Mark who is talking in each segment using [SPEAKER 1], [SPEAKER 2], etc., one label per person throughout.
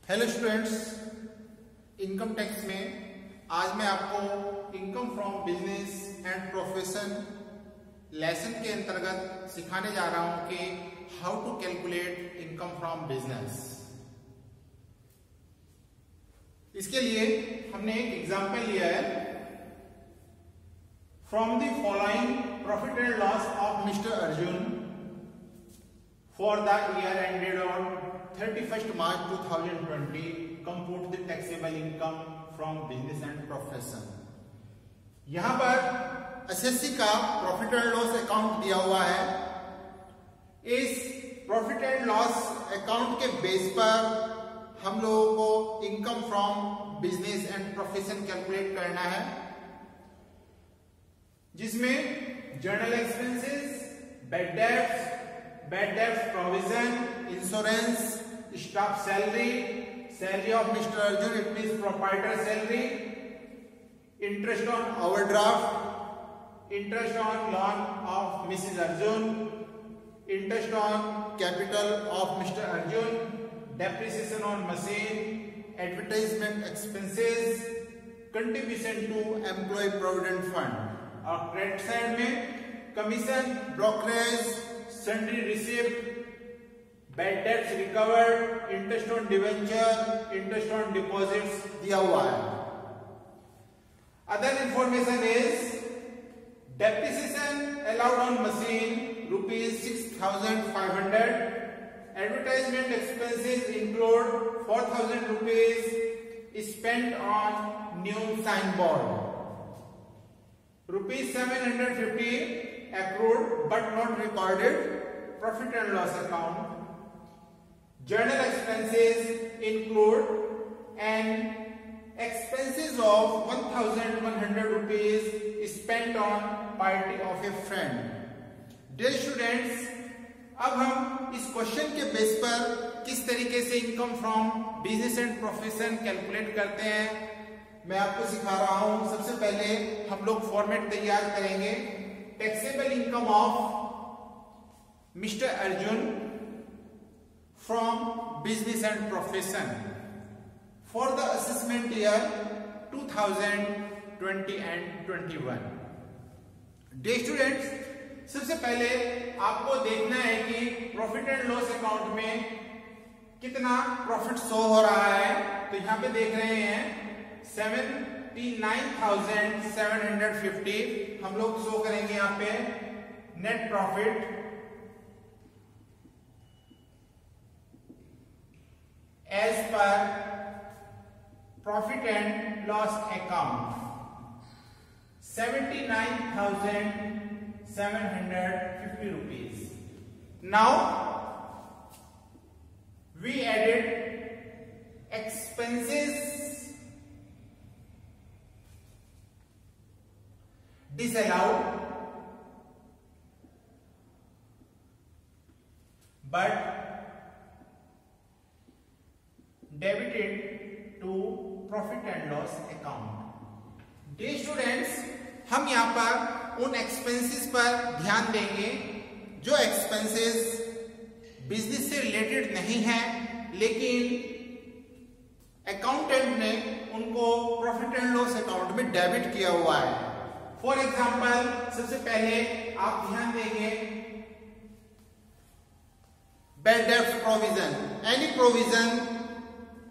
[SPEAKER 1] Hello students, income tax में आज मैं आपको income from business and profession lesson के अंतर्गत सिखाने जा रहा हूं कि how to calculate income from business. इसके लिए हमने एक एग्जांपल लिया है। From the following profit and loss of mister Arjun for the year ended on 31st March 2020, compute the taxable income from business and profession। यहां पर एसएससी का profit and loss account दिया हुआ है। इस प्रॉफिट एंड लॉस अकाउंट के base पर हम लोगों को income from business and profession calculate करना है, जिसमें general expenses, bad debts provision, insurance, staff salary, salary of mister Arjun, it means proprietor salary, interest on overdraft, interest on loan of missus Arjun, interest on capital of mister Arjun, depreciation on machine, advertisement expenses, contribution to employ provident fund. और credit side में commission, brokerage, sundry receipt, bad debts recovered, interest on debenture, interest on deposits दिया हुआ है। Other information is depreciation allowed on machine ₹6,500, advertisement expenses include ₹4,000 spent on new sign board, ₹750 accrued but not recorded profit and loss account। Journal expenses include an expenses of ₹1,100 spent on party of a friend। Dear students, अब हम इस question के base पर किस तरीके से income from business and profession calculate करते हैं मैं आपको सिखा रहा हूं। सबसे पहले हम लोग फॉर्मेट तैयार करेंगे। Taxable income of mister Arjun from business and profession for the assessment year 2020 and 21। Dear students, सबसे पहले आपको देखना है कि प्रॉफिट एंड लॉस अकाउंट में कितना प्रॉफिट शो हो रहा है। तो यहां पे देख रहे हैं 79,750 हम लोग शो करेंगे यहां पे net profit as per profit and loss account ₹79,750। Now we added expenses disallowed but debited to profit and loss account। Dear students, हम यहां पर उन एक्सपेंसेस पर ध्यान देंगे जो एक्सपेंसेस बिजनेस से रिलेटेड नहीं है, लेकिन अकाउंटेंट ने उनको प्रॉफिट एंड लॉस अकाउंट में डेबिट किया हुआ है। फॉर एग्जाम्पल, सबसे पहले आप ध्यान देंगे bad debts provision, any provision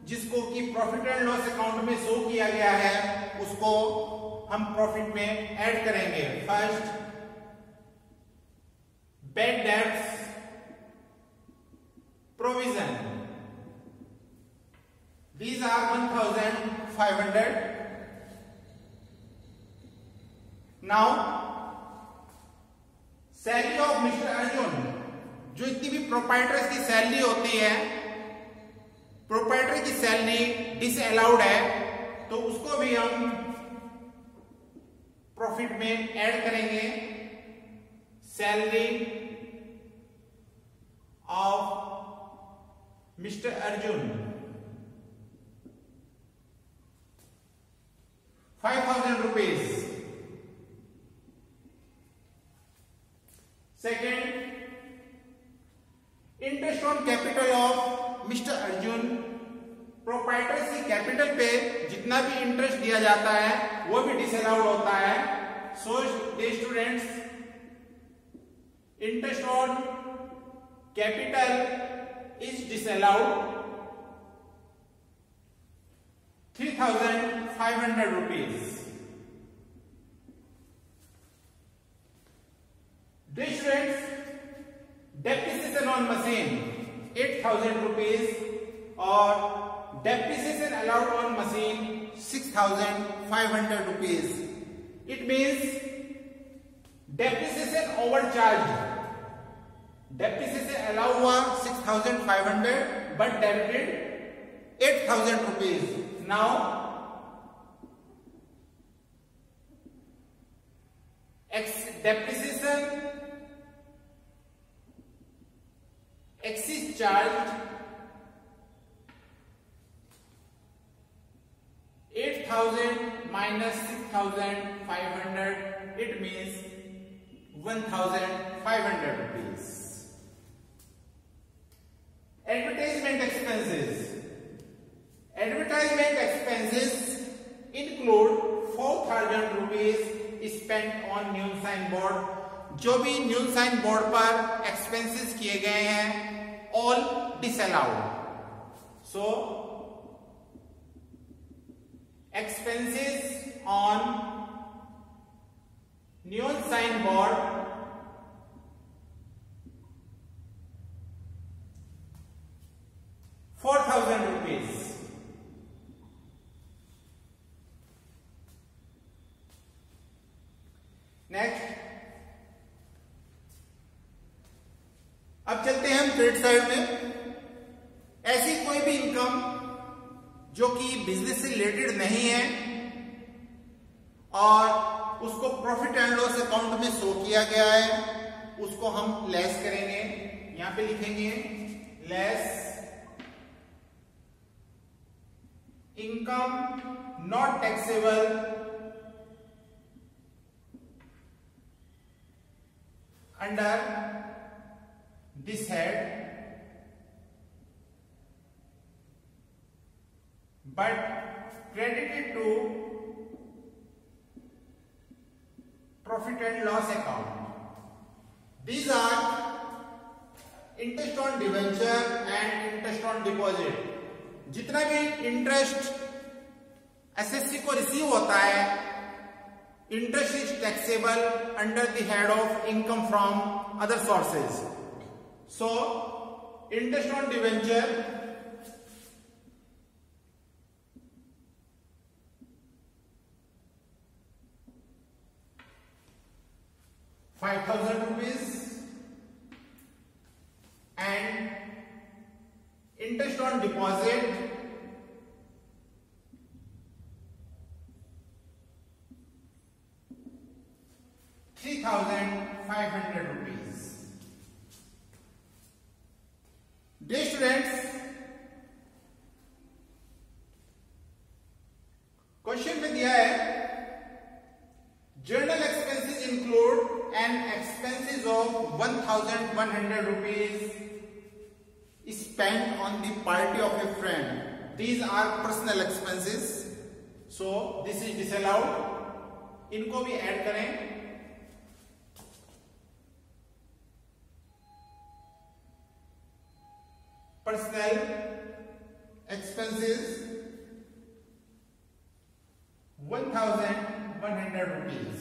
[SPEAKER 1] जिसको कि प्रॉफिट एंड लॉस अकाउंट में शो किया गया है उसको हम प्रॉफिट में ऐड करेंगे। First, bad debts provision, these are 1,500। Now salary of mister Arjun, जो इतनी भी प्रोप्राइटर्स की सैलरी होती है, प्रोप्राइटर की सैलरी डिसअलाउड है, तो उसको भी हम प्रॉफिट में ऐड करेंगे। Salary of mister Arjun ₹5,000। Second, interest on capital of Mr. Arjun proprietor's capital पे जितना भी इंटरेस्ट दिया जाता है वो भी डिसअलाउड होता है. So dear students, interest on capital is disallowed. 3,500 rupees. Dear students, depreciation on machine 8,000 rupees or depreciation allowed on machine 6,500 rupees. It means depreciation overcharged. Depreciation allowed हुआ 6,500 but debited 8,000 rupees. Now depreciation excess charged 8,000 minus 6,500, it means 1,500 rupees. Advertisement expenses. Advertisement expenses include 4,000 rupees spent on neon sign board. जो भी न्यून sign board पर expenses किए गए हैं all disallowed. So expenses on neon sign board 4,000 rupees. Next, अब चलते हैं हम क्रेडिट साइड में. ऐसी कोई भी इनकम जो कि बिजनेस से रिलेटेड नहीं है और उसको प्रॉफिट एंड लॉस अकाउंट में शो किया गया है, उसको हम लेस करेंगे. यहां पे लिखेंगे less income not taxable under this head, but credited to profit and loss account. These are interest on debenture and interest on deposit. जितना भी इंटरेस्ट एसएससी को रिसीव होता है, interest is taxable under the head of income from other sources. So interest on debenture ₹5,000 and interest on deposit ₹3,500. Dear students, question में दिया है general expenses include an expenses of 1,100 rupees spent on the party of a friend. These are personal expenses, so this is disallowed. इनको भी add करें. Personal expenses 1,100 rupees.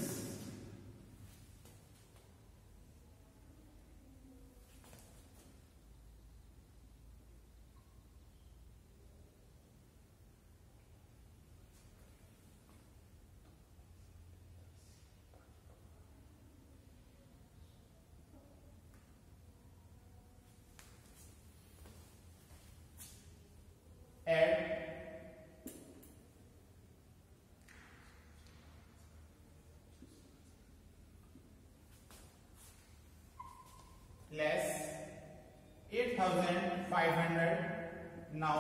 [SPEAKER 1] Add less 8,500. Now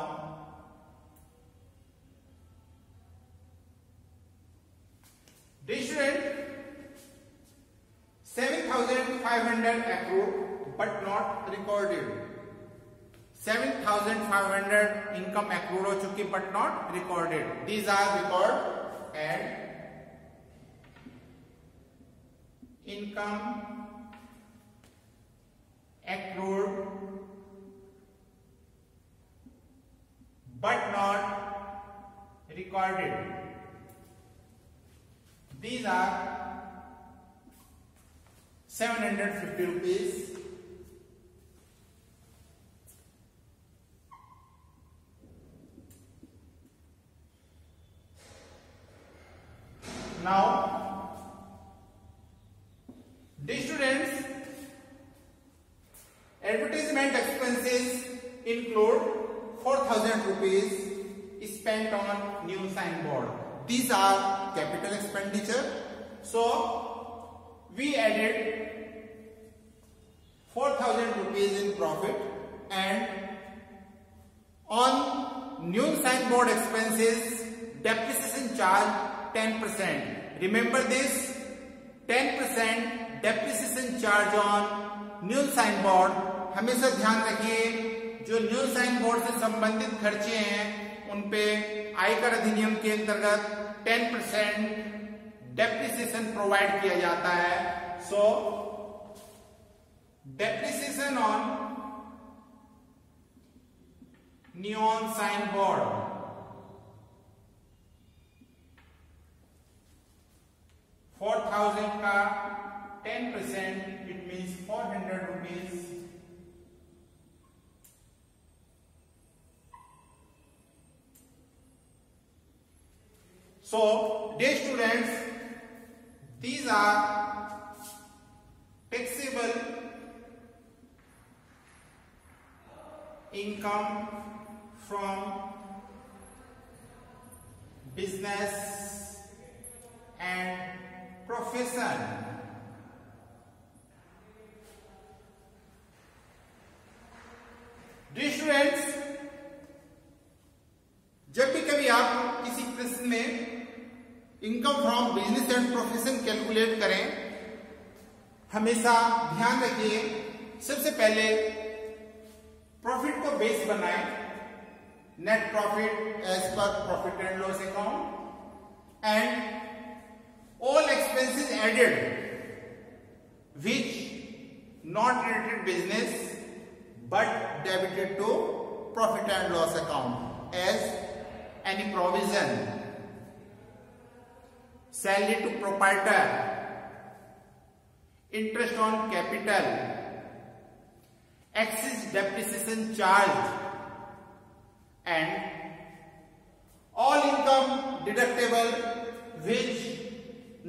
[SPEAKER 1] student 7,500 accrued but not recorded. 7,500 income accrued हो चुकी but not recorded. These are record and income accrued but not recorded. These are 750 rupees. Now, dear students, advertisement expenses include 4,000 rupees spent on new signboard. These are capital expenditure. So, we added 4,000 rupees in profit, and on new signboard expenses, depreciation charge 10%. Remember this, 10% depreciation charge on new signboard. हमेशा ध्यान रखिए, जो new signboard से संबंधित खर्चे हैं उन पे आयकर अधिनियम के अंतर्गत 10% डेप्रिसिएशन प्रोवाइड किया जाता है. सो डेप्रिसिएशन ऑन नियॉन साइनबोर्ड 4,000 का 10%, it means 400 rupees. So, dear students, these are taxable income from business and profession. Dear students, जब भी कभी आप किसी प्रश्न में income from business and profession calculate करें, हमेशा ध्यान रखिए सबसे पहले प्रॉफिट को बेस बनाएं. Net profit as per profit and loss account and all expenses added which not related business but debited to profit and loss account as any provision, salary to proprietor, interest on capital, excess depreciation charge, and all income deductible which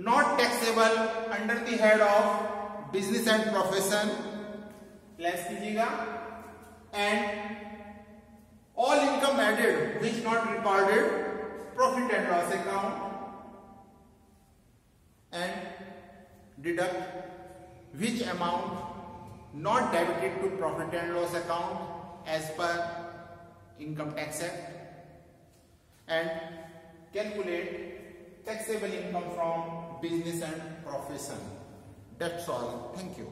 [SPEAKER 1] not taxable under the head of business and profession, less कीजिएगा, and all income added which not recorded profit and loss account, and deduct which amount not debited to profit and loss account as per income tax act, and calculate taxable income from business and profession. That's all. Thank you.